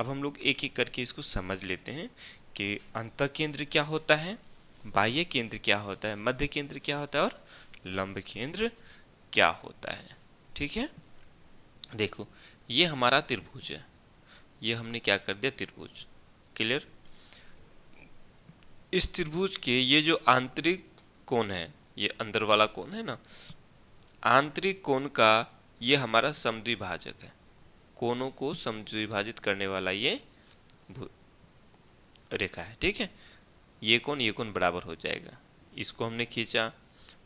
अब हम लोग एक एक करके इसको समझ लेते हैं कि अंतः केंद्र क्या होता है, बाह्य केंद्र क्या होता है, मध्य केंद्र क्या होता है और लंब केंद्र क्या होता है। ठीक है, देखो ये हमारा त्रिभुज है, ये हमने क्या कर दिया त्रिभुज। क्लियर। इस त्रिभुज के ये जो आंतरिक कोण है, ये अंदर वाला कोण है ना, आंतरिक कोण का ये हमारा समद्विभाजक है। कोणों को समद्विभाजित करने वाला ये रेखा है। ठीक है, ये कोण बराबर हो जाएगा। इसको हमने खींचा,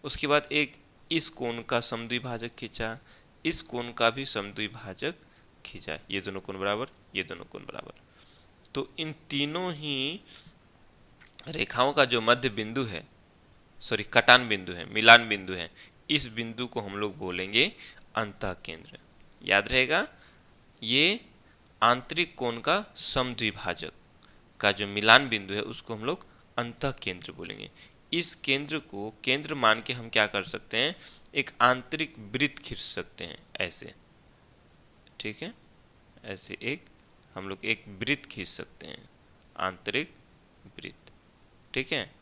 उसके बाद एक इस कोण का समद्विभाजक खींचा, इस कोण का भी समद्विभाजक खींचा, ये दोनों कोण बराबर, ये दोनों कोण बराबर। तो इन तीनों ही रेखाओं का जो मध्य बिंदु है, सॉरी कटान बिंदु है, मिलान बिंदु है, इस बिंदु को हम लोग बोलेंगे अंतः केंद्र। याद रहेगा, ये आंतरिक कोण का समद्विभाजक का जो मिलान बिंदु है उसको हम लोग अंतः केंद्र बोलेंगे। इस केंद्र को केंद्र मान के हम क्या कर सकते हैं, एक आंतरिक वृत्त खींच सकते हैं ऐसे। ठीक है, ऐसे एक हम लोग एक वृत्त खींच सकते हैं, आंतरिक वृत्त। ठीक है,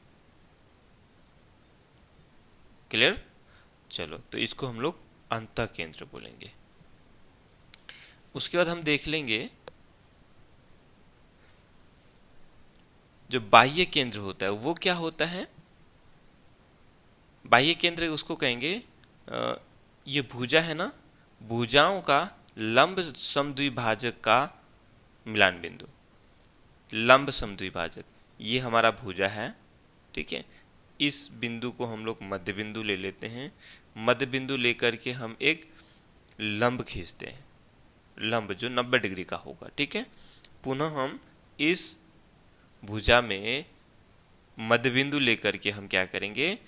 क्लियर। चलो, तो इसको हम लोग अंतः केंद्र बोलेंगे। उसके बाद हम देख लेंगे जो बाह्य केंद्र होता है वो क्या होता है। बाह्य केंद्र उसको कहेंगे ये भुजा है ना, भुजाओं का लंब समद्विभाजक का मिलान बिंदु, लंब समद्विभाजक, ये हमारा भुजा है। ठीक है, इस बिंदु को हम लोग मध्य बिंदु ले लेते हैं। मध्य बिंदु लेकर के हम एक लंब खींचते हैं, लंब जो 90 डिग्री का होगा। ठीक है, पुनः हम इस भुजा में मध्य बिंदु लेकर के हम क्या करेंगे,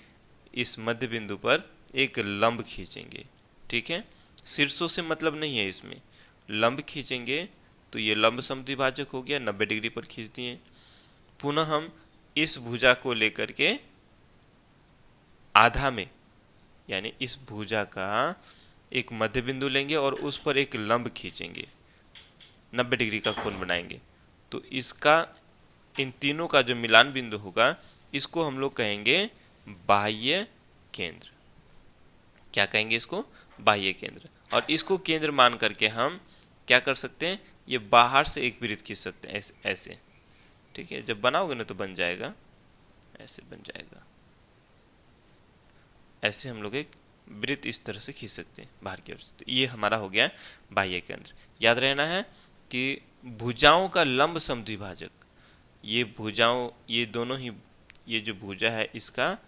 इस मध्य बिंदु पर एक लंब खींचेंगे। ठीक है, शीर्षों से मतलब नहीं है, इसमें लंब खींचेंगे तो ये लंब समद्विभाजक हो गया, 90 डिग्री पर खींच दिए। पुनः हम इस भुजा को लेकर के आधा में, यानी इस भुजा का एक मध्य बिंदु लेंगे और उस पर एक लंब खींचेंगे, 90 डिग्री का कोण बनाएंगे। तो इसका इन तीनों का जो मिलान बिंदु होगा इसको हम लोग कहेंगे बाह्य केंद्र। क्या कहेंगे इसको, बाह्य केंद्र। और इसको केंद्र मान करके हम क्या कर सकते हैं, ये बाहर से एक वृत्त खींच सकते हैं ऐसे। ठीक है, जब बनाओगे ना तो बन जाएगा, ऐसे बन जाएगा, ऐसे हम लोग एक वृत्त इस तरह से खींच सकते हैं बाहर की ओर से। तो ये हमारा हो गया बाह्य केंद्र। याद रहना है कि भुजाओं का लंब समद्विभाजक, ये भुजाओं, ये दोनों ही, ये जो भुजा है इसका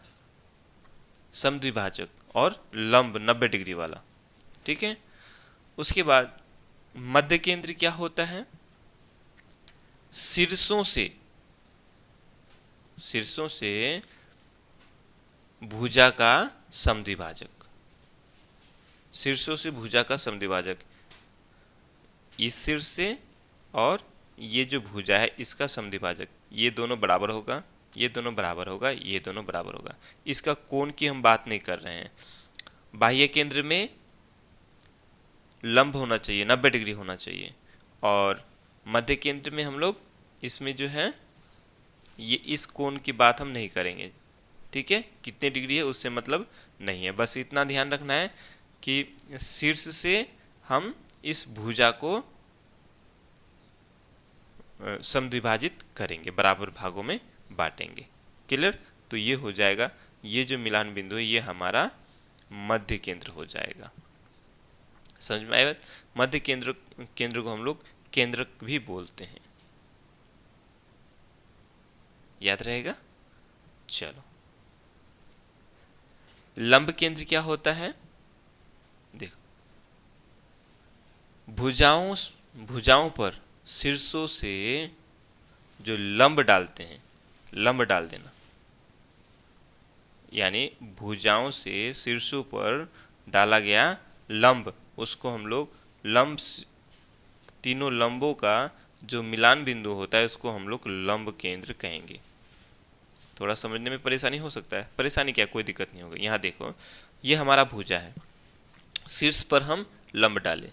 समद्विभाजक और लंब 90 डिग्री वाला। ठीक है, उसके बाद मध्य केंद्र क्या होता है, शीर्षों से भुजा का समद्विभाजक, शीर्षों से भुजा का समद्विभाजक, इस शीर्ष से और ये जो भुजा है इसका समद्विभाजक, ये दोनों बराबर होगा, ये दोनों बराबर होगा, ये दोनों बराबर होगा। इसका कोण की हम बात नहीं कर रहे हैं। बाह्य केंद्र में लंब होना चाहिए, 90 डिग्री होना चाहिए, और मध्य केंद्र में हम लोग इसमें जो है ये इस कोण की बात हम नहीं करेंगे। ठीक है, कितने डिग्री है उससे मतलब नहीं है, बस इतना ध्यान रखना है कि शीर्ष से हम इस भुजा को समद्विभाजित करेंगे, बराबर भागों में बांटेंगे। क्लियर। तो ये हो जाएगा, ये जो मिलान बिंदु है ये हमारा मध्य केंद्र हो जाएगा। समझ में आया। मध्य केंद्र को हम लोग केंद्रक भी बोलते हैं, याद रहेगा। चलो, लंब केंद्र क्या होता है, देखो भुजाओं पर शीर्षों से जो लंब डालते हैं, लंब डाल देना, यानी भुजाओं से शीर्षों पर डाला गया लंब, उसको हम लोग लंब, तीनों लंबों का जो मिलान बिंदु होता है उसको हम लोग लंब केंद्र कहेंगे। थोड़ा समझने में परेशानी हो सकता है, परेशानी क्या, कोई दिक्कत नहीं होगी। यहाँ देखो, ये हमारा भुजा है, शीर्ष पर हम लंब डाले,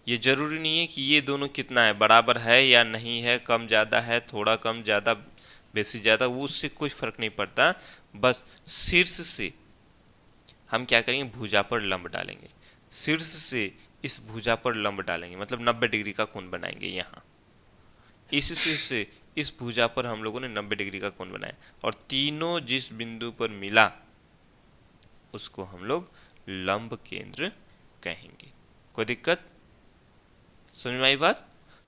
ये जरूरी नहीं है कि ये दोनों कितना है, बराबर है या नहीं है, कम ज़्यादा है, थोड़ा कम ज़्यादा, बेसी ज़्यादा, वो उससे कोई फर्क नहीं पड़ता। बस शीर्ष से हम क्या करेंगे, भुजा पर लंब डालेंगे। शीर्ष से इस भुजा पर लंब डालेंगे, मतलब 90 डिग्री का कोण बनाएंगे यहाँ। इस शीर्ष से इस भुजा पर हम लोगों ने 90 डिग्री का कोण बनाया, और तीनों जिस बिंदु पर मिला उसको हम लोग लंब केंद्र कहेंगे। कोई दिक्कत? समझ में आई बात?